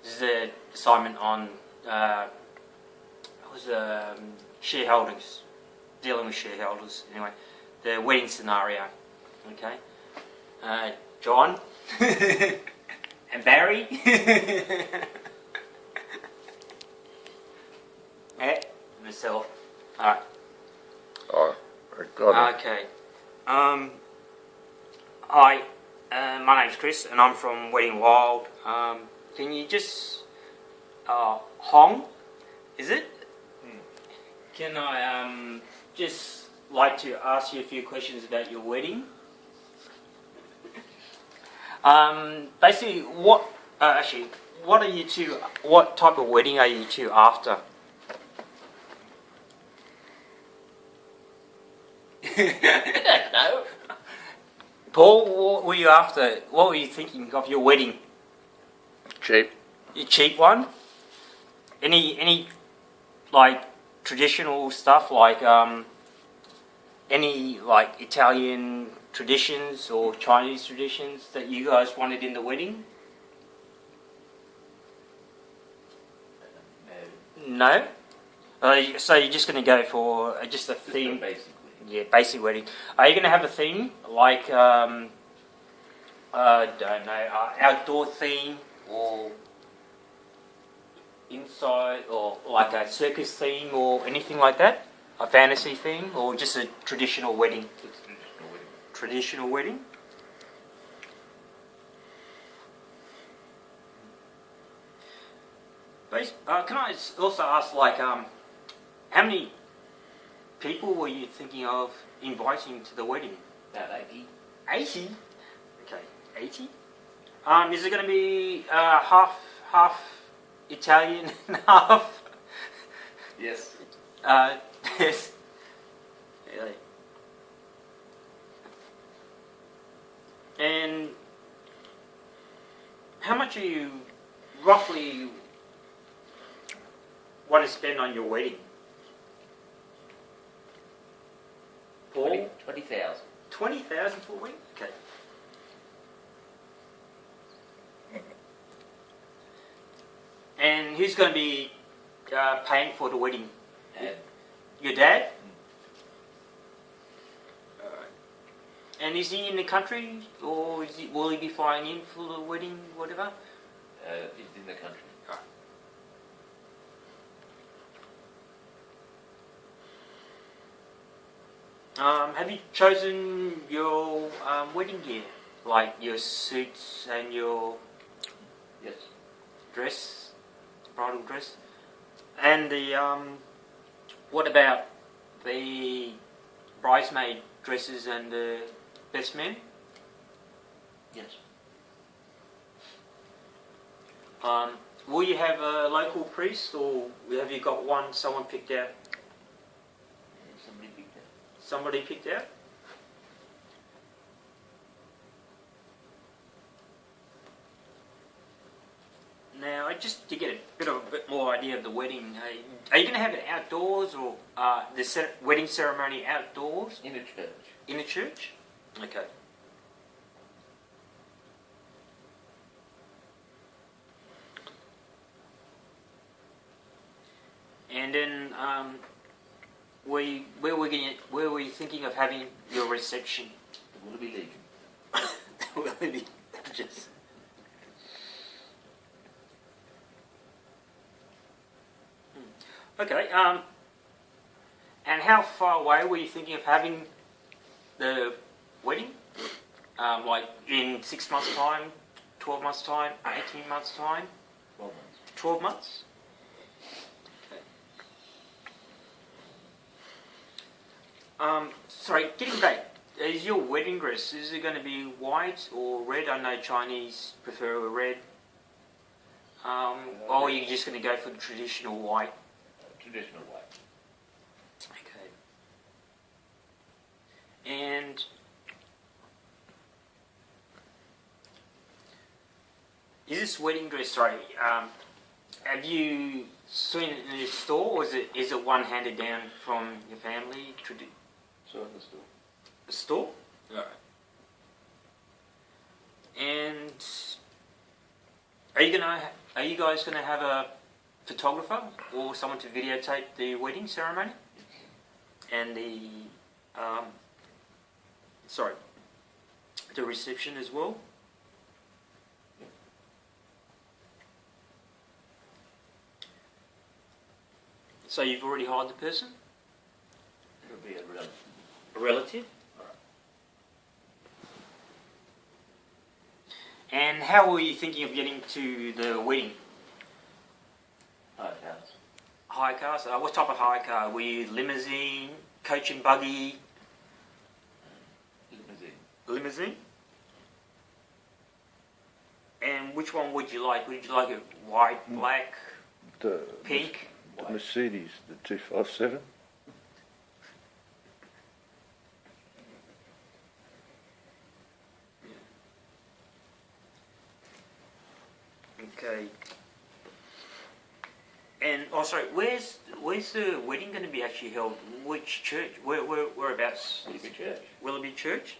This is an assignment on shareholders, dealing with shareholders. Anyway, the wedding scenario. Okay, John and Barry. Yeah, myself. All right. Oh, got it. Okay. Hi, my name's Chris, and I'm from Wedding Wild. Can you just Hong? Is it? Can I just like to ask you a few questions about your wedding? Basically, what are you two? What type of wedding are you two after? No. Paul, what were you after? What were you thinking of your wedding? Cheap. A cheap one? Any like traditional stuff, like any like Italian traditions or Chinese traditions that you guys wanted in the wedding? No. So you're just going to go for just a theme? Basically. Yeah, basic wedding. Are you going to have a theme like don't know, outdoor theme or inside, or like a circus theme or anything like that? A fantasy theme, or just a traditional wedding? It's a traditional wedding. Traditional wedding. Can I also ask, like, how many people were you thinking of inviting to the wedding? About 80. 80? Okay, 80. Is it going to be half Italian and half? Yes. Yes. Really. And how much are you roughly want to spend on your wedding? Paul? 20,000. 20,000 for a week? Okay. And who's going to be paying for the wedding? Dad. Your dad? Alright. And is he in the country, or will he be flying in for the wedding, whatever? He's in the country. Have you chosen your wedding gear, like your suits and your Yes. dress, bridal dress, and the what about the bridesmaid dresses and the best man? Yes. Will you have a local priest, or have you got someone picked out? Somebody picked it. Somebody picked out? Now, just to get a bit more idea of the wedding, are you going to have it outdoors, or the wedding ceremony outdoors? In a church. In a church? Okay. And then, where were you thinking of having your reception? The Willoughby Legion. Willoughby Just. Okay. And how far away were you thinking of having the wedding? Like in 6 months' time, 12 months' time, 18 months' time? 12 months. 12 months? Okay. Sorry, getting back, is your wedding dress, is it going to be white or red? I know Chinese prefer a red. Or are you just going to go for the traditional white? Traditional white. Okay. And is this wedding dress, sorry, have you seen it in a store, or is it one handed down from your family? So in the store. A store? Alright. And are you going to are you guys going to have a photographer or someone to videotape the wedding ceremony and the the reception as well? So you've already hired the person? It'll be a relative. A relative? And how were you thinking of getting to the wedding? Hire cars. Hire cars? What type of hire car? Were you limousine, coach and buggy? Limousine. Limousine? And which one would you like? Would you like it white, black, pink? The Mercedes, the 257. Okay. And sorry, where's the wedding going to be actually held? Which church? Whereabouts? Willoughby Church. Willoughby Church.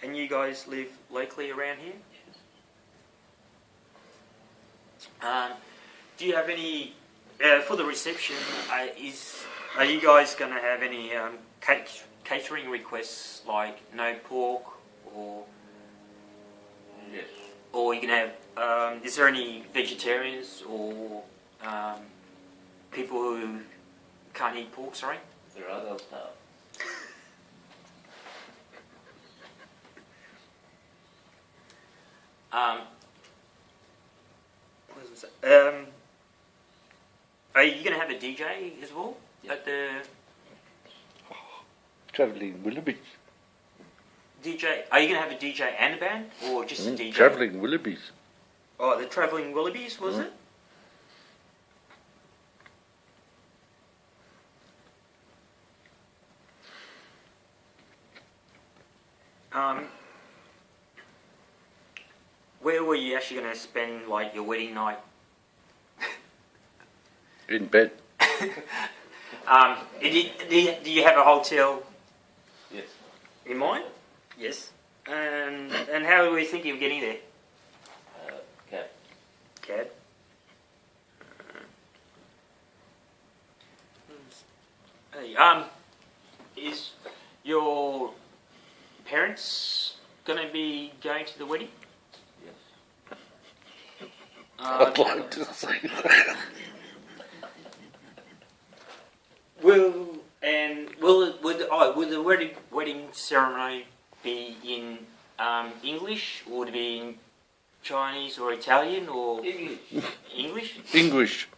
And you guys live locally around here? Do you have any for the reception? Are you guys going to have any catering requests like no pork or? Yes. Or you can have, is there any vegetarians or people who can't eat pork, sorry? There are those now. What was it? Are you going to have a DJ as well at the Travelling Willoughbys. DJ? Are you going to have a DJ and a band or just a DJ? Travelling Willoughbys. Oh, the Travelling Willoughbys, was it? Where were you actually going to spend like your wedding night? In bed. Do you have a hotel Yes. in mind? Yes. And how were you thinking of getting there? Cab. Cab. Hey, is your parents going to be going to the wedding? Yes. I'd like to say that. Will the wedding ceremony be in English, or would it be in Chinese or Italian or English. English? English.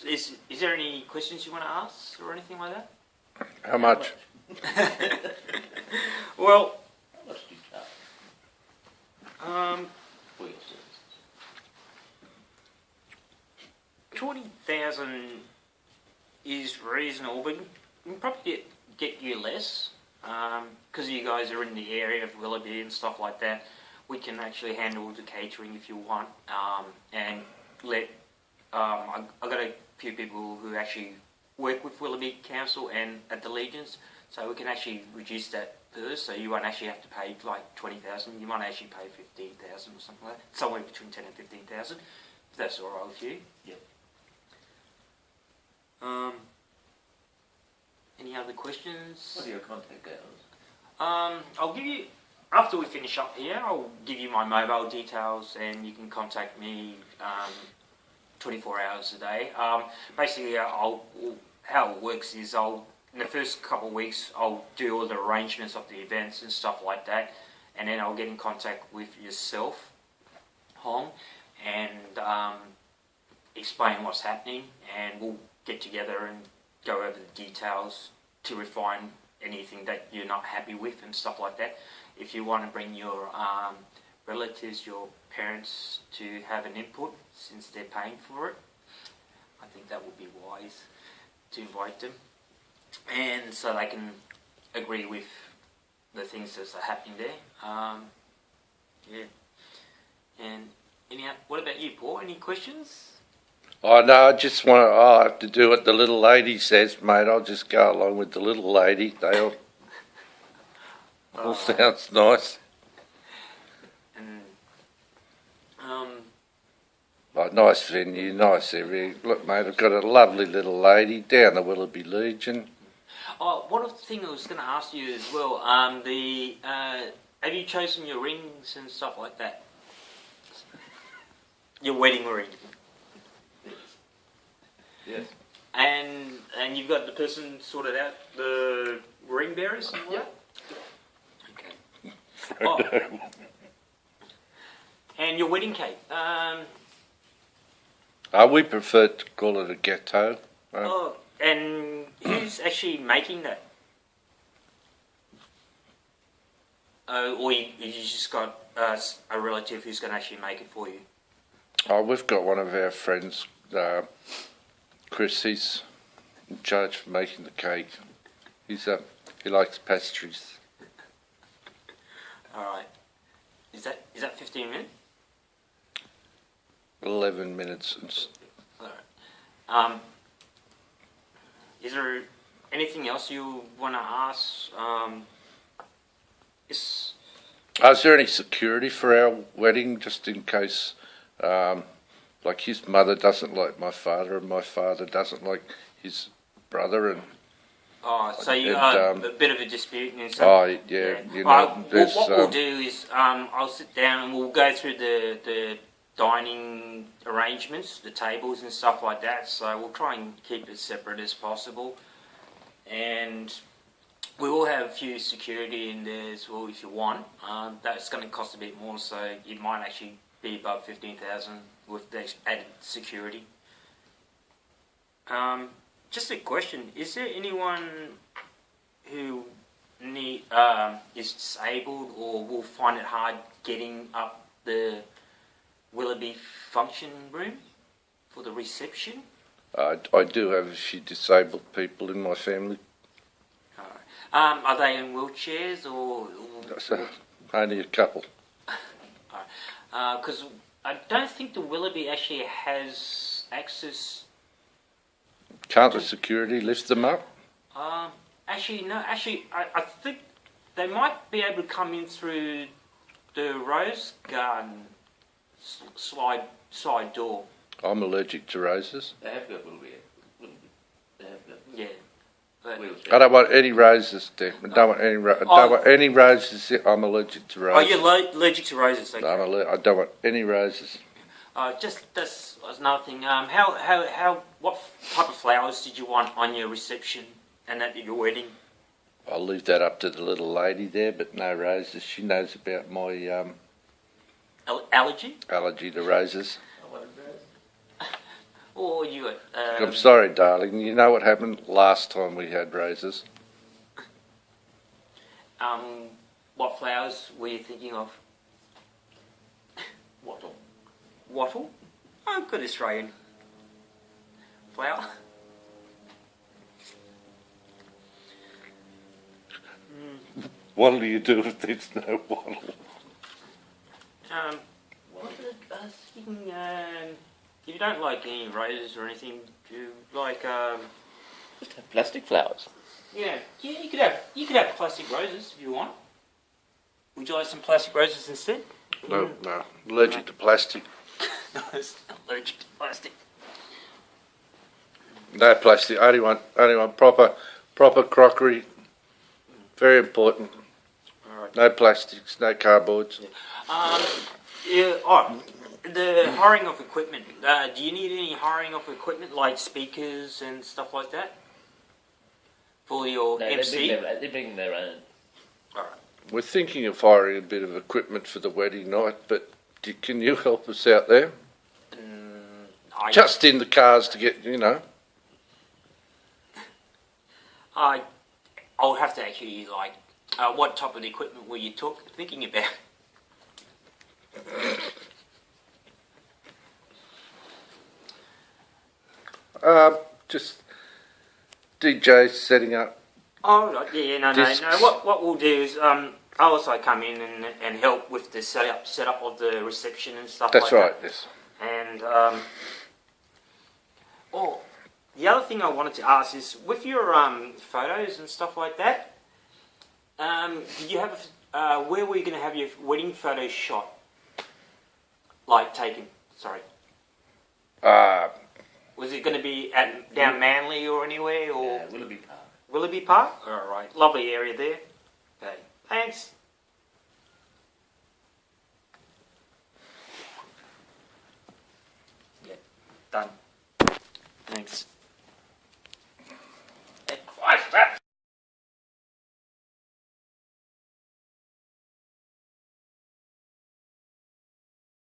Is there any questions you want to ask or anything like that? How much? Well, How much do you charge for your services? 20,000 is reasonable, but we can probably get you less because you guys are in the area of Willoughby and stuff like that. We can actually handle the catering if you want, and let. I've got a few people who actually work with Willoughby Council and at the Legions, so we can actually reduce that first. So you won't actually have to pay like 20,000. You might actually pay 15,000 or something like that, somewhere between 10 and 15,000. If that's all right with you. Yep. Any other questions? What are your contact hours? I'll give you, after we finish up here, I'll give you my mobile details and you can contact me 24 hours a day. Basically, how it works is in the first couple of weeks, I'll do all the arrangements of the events and stuff like that, and then I'll get in contact with yourself, Hong, and explain what's happening, and we'll get together and go over the details to refine anything that you're not happy with and stuff like that. If you want to bring your relatives, your parents to have an input, since they're paying for it, I think that would be wise to invite them, and so they can agree with the things that are happening there. Yeah. And what about you, Paul? Any questions? Oh no, I just want to. I have to do what the little lady says, mate. I'll just go along with the little lady. They all sounds nice. And, Oh, nice venue, nice area. Look, mate, I've got a lovely little lady down the Willoughby Legion. oh, one other thing I was going to ask you as well. Have you chosen your rings and stuff like that? Your wedding ring. Yes. And you've got the person sorted out the ring bearers and all that? Okay. Oh. And your wedding cake. We prefer to call it a gâteau. Oh, and who's actually making that? Or you just got a relative who's going to actually make it for you? Oh, we've got one of our friends, Chris. He's in charge of making the cake. He likes pastries. All right. Is that 15 minutes? 11 minutes. All right. Is there anything else you want to ask? Is there any security for our wedding, just in case, like his mother doesn't like my father, and my father doesn't like his brother, and Oh, so you got a bit of a dispute and stuff. oh yeah, you know, what we'll do is I'll sit down and we'll go through the dining arrangements, the tables and stuff like that. So we'll try and keep it separate as possible, and we will have a few security in there as well if you want. That's going to cost a bit more, so it might actually be above 15,000 with the added security. Just a question: is there anyone who is disabled or will find it hard getting up the Willoughby function room for the reception? I do have a few disabled people in my family. Are they in wheelchairs or Only a couple. because I don't think the Willoughby actually has access. Can't the security lift them up? Actually, no. Actually, I think they might be able to come in through the Rose Garden side door. I'm allergic to roses. They have got Willoughby. They have got Yeah. But, I don't want any roses, Dick. I don't want any. I don't want any roses. I'm allergic to oh, roses. you're allergic to roses. Okay. I don't want any roses. Just that's another thing. What type of flowers did you want on your reception and at your wedding? I'll leave that up to the little lady there, but no roses. She knows about my Allergy? allergy to roses. Or you? I'm sorry, darling. You know what happened last time we had roses? What flowers were you thinking of? wattle. Wattle? Oh, good Australian flower. What do you do if there's no wattle? What was I was thinking? If you don't like any roses or anything, do you like Just have plastic flowers. Yeah, you could have plastic roses if you want. Would you like some plastic roses instead? No, allergic to plastic. No, it's not allergic to plastic. No plastic. Only want proper crockery. Very important. All right. No plastics, no cardboards. Yeah. Oh, the hiring of equipment. Do you need any hiring of equipment like speakers and stuff like that for your No, MC? they bring their own. All right. We're thinking of hiring a bit of equipment for the wedding night, but can you help us out there? Just in the cars to get, I'll have to actually what type of equipment were you thinking about? Just DJ setting up. Oh, right, yeah, no. Discs. What we'll do is I'll also come in and help with the setup of the reception and stuff That's like right, that. yes. And the other thing I wanted to ask is, with your photos and stuff like that, did you have where were you going to have your wedding photos shot? Like taken? Sorry. Was it going to be at down Manly or anywhere, or Yeah, Willoughby Park. Willoughby Park? All right, lovely area there. Okay, thanks. Yeah, done. Thanks.